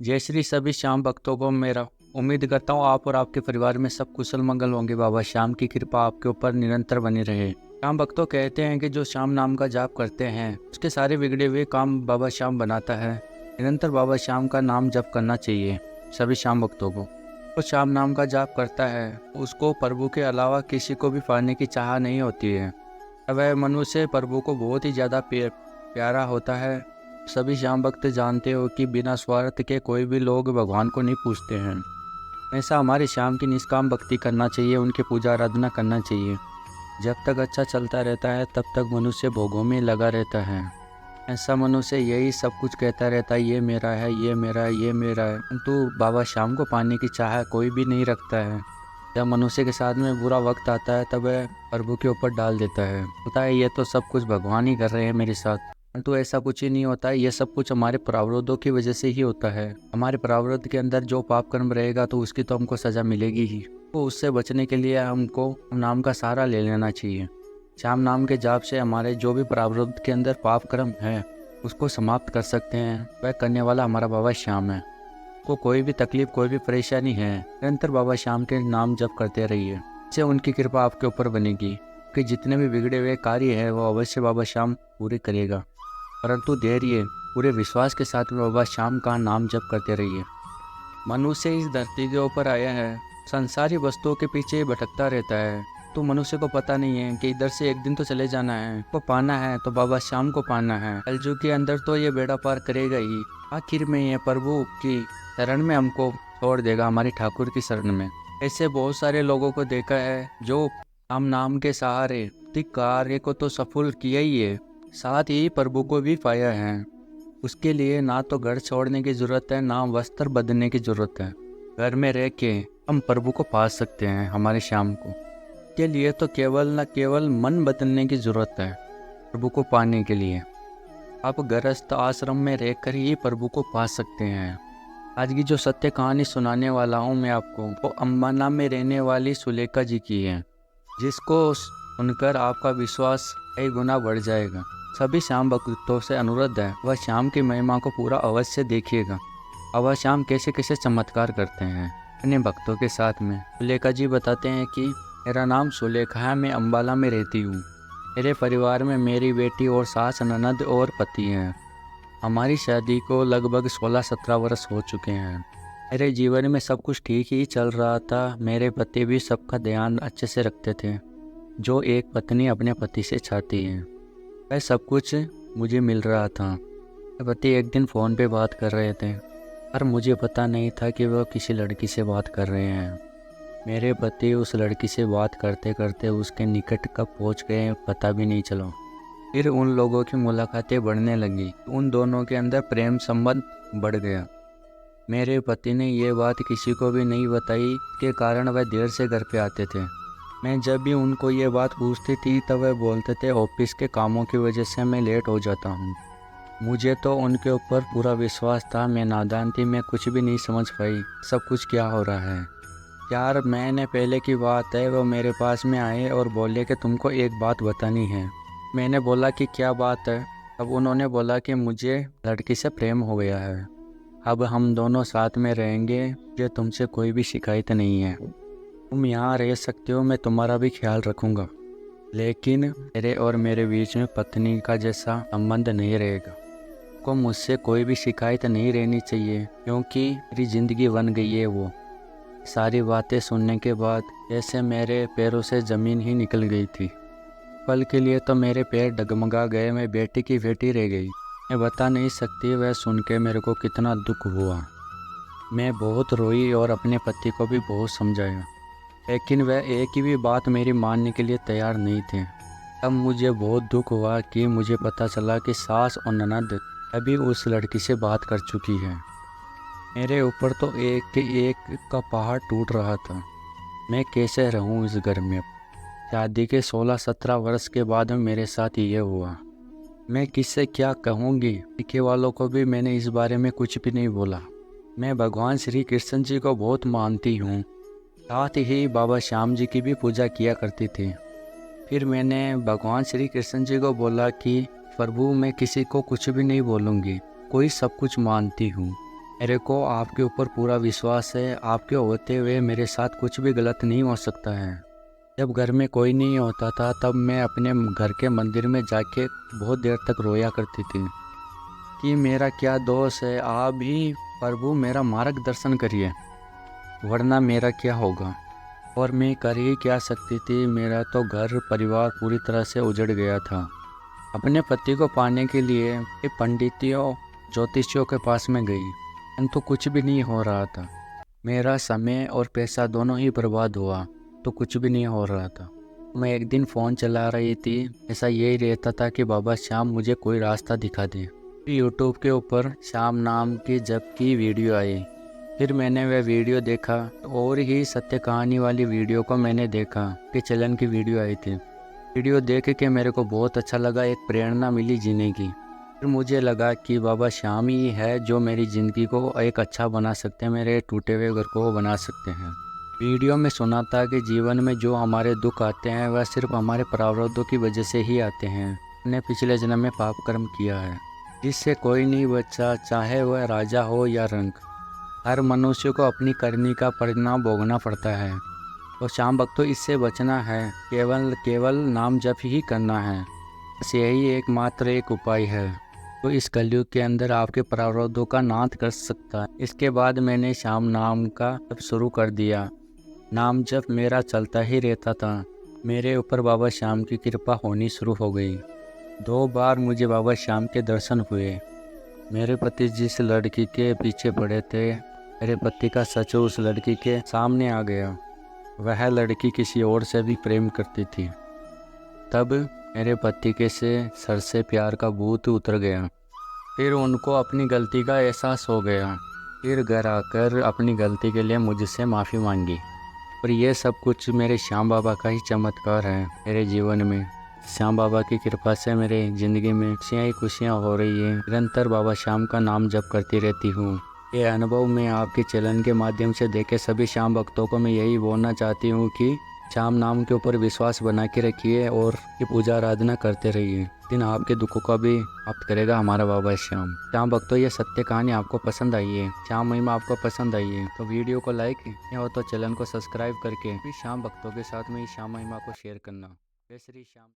जय श्री सभी श्याम भक्तों को मेरा उम्मीद करता हूँ आप और आपके परिवार में सब कुशल मंगल होंगे। बाबा श्याम की कृपा आपके ऊपर निरंतर बनी रहे। श्याम भक्तों कहते हैं कि जो श्याम नाम का जाप करते हैं उसके सारे बिगड़े हुए काम बाबा श्याम बनाता है। निरंतर बाबा श्याम का नाम जप करना चाहिए सभी श्याम भक्तों को। तो श्याम नाम का जाप करता है उसको प्रभु के अलावा किसी को भी पाने की चाह नहीं होती है। वह मनुष्य प्रभु को बहुत ही ज़्यादा प्यारा होता है। सभी श्याम भक्त जानते हो कि बिना स्वार्थ के कोई भी लोग भगवान को नहीं पूछते हैं। ऐसा हमारे श्याम की निष्काम भक्ति करना चाहिए, उनकी पूजा आराधना करना चाहिए। जब तक अच्छा चलता रहता है तब तक मनुष्य भोगों में लगा रहता है। ऐसा मनुष्य यही सब कुछ कहता रहता है, ये मेरा है, ये मेरा है, ये मेरा है, परंतु बाबा श्याम को पाने की चाह कोई भी नहीं रखता है। जब मनुष्य के साथ में बुरा वक्त आता है तब वह प्रभु के ऊपर डाल देता है, पता है ये तो सब कुछ भगवान ही कर रहे हैं मेरे साथ। परंतु ऐसा कुछ ही नहीं होता है। ये सब कुछ हमारे प्रावरोधों की वजह से ही होता है। हमारे प्रावरोध के अंदर जो पाप कर्म रहेगा तो उसकी तो हमको सजा मिलेगी ही। तो उससे बचने के लिए हमको नाम का सहारा ले लेना चाहिए। श्याम नाम के जाप से हमारे जो भी प्रावरोध के अंदर पाप कर्म है उसको समाप्त कर सकते हैं। वह करने वाला हमारा बाबा श्याम है। को कोई भी तकलीफ, कोई भी परेशानी है, निरंतर बाबा श्याम के नाम जप करते रहिए। इससे उनकी कृपा आपके ऊपर बनेगी कि जितने भी बिगड़े हुए कार्य है वो अवश्य बाबा श्याम पूरे करेगा। परंतु धैर्य, पूरे विश्वास के साथ में बाबा श्याम का नाम जप करते रहिए। मनुष्य इस धरती के ऊपर आया है, संसारी वस्तुओं के पीछे भटकता रहता है। तो मनुष्य को पता नहीं है कि इधर से एक दिन तो चले जाना है, को पाना है तो बाबा श्याम को पाना है। कलयुग के अंदर तो ये बेड़ा पार करेगा ही। आखिर में ये प्रभु की शरण में हमको छोड़ देगा, हमारी ठाकुर की शरण में। ऐसे बहुत सारे लोगों को देखा है जो हम नाम के सहारे कार्य को तो सफल किया ही है, साथ ही प्रभु को भी पाया है। उसके लिए ना तो घर छोड़ने की जरूरत है, ना वस्त्र बदलने की जरूरत है। घर में रह के हम प्रभु को पा सकते हैं, हमारे श्याम को। के लिए तो केवल मन बदलने की जरूरत है प्रभु को पाने के लिए। आप गृहस्थ आश्रम में रहकर ही प्रभु को पा सकते हैं। आज की जो सत्य कहानी सुनाने वाला हूँ मैं आपको, वो अंबाना में रहने वाली सुलेखा जी की है, जिसको सुनकर आपका विश्वास कई गुना बढ़ जाएगा। सभी श्याम भक्तों से अनुरोध है वह श्याम की महिमा को पूरा अवश्य देखिएगा। अब वह श्याम कैसे कैसे चमत्कार करते हैं अपने भक्तों के साथ में। सुलेखा जी बताते हैं कि मेरा नाम सुलेखा है, मैं अंबाला में रहती हूँ। मेरे परिवार में मेरी बेटी और सास, ननद और पति हैं। हमारी शादी को लगभग 16-17 वर्ष हो चुके हैं। मेरे जीवन में सब कुछ ठीक ही चल रहा था। मेरे पति भी सबका ध्यान अच्छे से रखते थे, जो एक पत्नी अपने पति से चाहती है। वह सब कुछ मुझे मिल रहा था। पति एक दिन फ़ोन पे बात कर रहे थे, पर मुझे पता नहीं था कि वह किसी लड़की से बात कर रहे हैं। मेरे पति उस लड़की से बात करते करते उसके निकट कब पहुंच गए पता भी नहीं चला। फिर उन लोगों की मुलाकातें बढ़ने लगी। उन दोनों के अंदर प्रेम संबंध बढ़ गया। मेरे पति ने ये बात किसी को भी नहीं बताई, के कारण वह देर से घर पे आते थे। मैं जब भी उनको ये बात पूछती थी तब वह बोलते थे ऑफिस के कामों की वजह से मैं लेट हो जाता हूँ। मुझे तो उनके ऊपर पूरा विश्वास था। मैं नादान थी, मैं कुछ भी नहीं समझ पाई सब कुछ क्या हो रहा है। 4 महीने पहले की बात है, वो मेरे पास में आए और बोले कि तुमको एक बात बतानी है। मैंने बोला कि क्या बात है। अब उन्होंने बोला कि मुझे लड़की से प्रेम हो गया है, अब हम दोनों साथ में रहेंगे, मुझे तुमसे कोई भी शिकायत नहीं है। तुम यहाँ रह सकते हो, मैं तुम्हारा भी ख्याल रखूँगा, लेकिन मेरे और मेरे बीच में पत्नी का जैसा संबंध नहीं रहेगा। को मुझसे कोई भी शिकायत नहीं रहनी चाहिए, क्योंकि मेरी ज़िंदगी बन गई है वो। सारी बातें सुनने के बाद जैसे मेरे पैरों से ज़मीन ही निकल गई थी। पल के लिए तो मेरे पैर डगमगा गए। मैं बेटी की बेटी रह गई। मैं बता नहीं सकती वह सुन के मेरे को कितना दुख हुआ। मैं बहुत रोई और अपने पति को भी बहुत समझाया, लेकिन वह एक ही भी बात मेरी मानने के लिए तैयार नहीं थे। तब मुझे बहुत दुख हुआ कि मुझे पता चला कि सास और ननद अभी उस लड़की से बात कर चुकी है। मेरे ऊपर तो एक के एक का पहाड़ टूट रहा था। मैं कैसे रहूं इस घर में। शादी के 16-17 वर्ष के बाद मेरे साथ ये हुआ। मैं किससे क्या कहूँगी। लिखे वालों को भी मैंने इस बारे में कुछ भी नहीं बोला। मैं भगवान श्री कृष्ण जी को बहुत मानती हूँ, साथ ही बाबा श्याम जी की भी पूजा किया करती थी। फिर मैंने भगवान श्री कृष्ण जी को बोला कि प्रभु मैं किसी को कुछ भी नहीं बोलूँगी, कोई सब कुछ मानती हूँ। मेरे को आपके ऊपर पूरा विश्वास है। आपके होते हुए मेरे साथ कुछ भी गलत नहीं हो सकता है। जब घर में कोई नहीं होता था तब मैं अपने घर के मंदिर में जाके बहुत देर तक रोया करती थी कि मेरा क्या दोष है, आप भी प्रभु मेरा मार्गदर्शन करिए, वरना मेरा क्या होगा। और मैं कर ही क्या सकती थी, मेरा तो घर परिवार पूरी तरह से उजड़ गया था। अपने पति को पाने के लिए मैं पंडितियों ज्योतिषियों के पास में गई, परंतु कुछ भी नहीं हो रहा था। मेरा समय और पैसा दोनों ही बर्बाद हुआ, तो कुछ भी नहीं हो रहा था। मैं एक दिन फ़ोन चला रही थी, ऐसा यही रहता था कि बाबा श्याम मुझे कोई रास्ता दिखा दे। यूट्यूब के ऊपर श्याम नाम की जप की वीडियो आई। फिर मैंने वह वीडियो देखा, तो और ही सत्य कहानी वाली वीडियो को मैंने देखा कि चलन की वीडियो आई थी। वीडियो देख के मेरे को बहुत अच्छा लगा, एक प्रेरणा मिली जीने की। फिर मुझे लगा कि बाबा श्याम ही है जो मेरी ज़िंदगी को एक अच्छा बना सकते हैं, मेरे टूटे हुए घर को बना सकते हैं। वीडियो में सुना था कि जीवन में जो हमारे दुख आते हैं वह सिर्फ हमारे प्रारब्धों की वजह से ही आते हैं। हमने पिछले जन्म में पाप कर्म किया है, जिससे कोई नहीं बचा, चाहे वह राजा हो या रंक। हर मनुष्य को अपनी करनी का परिणाम भोगना पड़ता है। तो श्याम भक्तों, इससे बचना है, केवल नाम जप ही करना है। बस यही एकमात्र एक उपाय है तो इस कलयुग के अंदर आपके प्रारब्धों का नाश कर सकता है। इसके बाद मैंने श्याम नाम का जप शुरू कर दिया। नाम जप मेरा चलता ही रहता था। मेरे ऊपर बाबा श्याम की कृपा होनी शुरू हो गई। 2 बार मुझे बाबा श्याम के दर्शन हुए। मेरे पति जिस लड़की के पीछे पड़े थे, मेरे पति का सच उस लड़की के सामने आ गया। वह लड़की किसी और से भी प्रेम करती थी। तब मेरे पति के सर से प्यार का भूत उतर गया। फिर उनको अपनी गलती का एहसास हो गया। फिर घर आकर अपनी गलती के लिए मुझसे माफ़ी मांगी। और ये सब कुछ मेरे श्याम बाबा का ही चमत्कार है मेरे जीवन में। श्याम बाबा की कृपा से मेरे ज़िंदगी में खुशियाँ ही खुशियाँ हो रही है। निरंतर बाबा श्याम का नाम जप करती रहती हूँ। ये अनुभव मैं आपके चलन के माध्यम से देखे सभी श्याम भक्तों को मैं यही बोलना चाहती हूँ कि श्याम नाम के ऊपर विश्वास बना के रखिए और की पूजा आराधना करते रहिए। दिन आपके दुखों का भी प्राप्त करेगा हमारा बाबा श्याम। श्याम भक्तों, ये सत्य कहानी आपको पसंद आई है, श्याम महिमा आपको पसंद आई है, तो वीडियो को लाइक या हो तो चैनल को सब्सक्राइब करके भी श्याम भक्तों के साथ में इस श्याम महिमा को शेयर करना। जय श्री श्याम।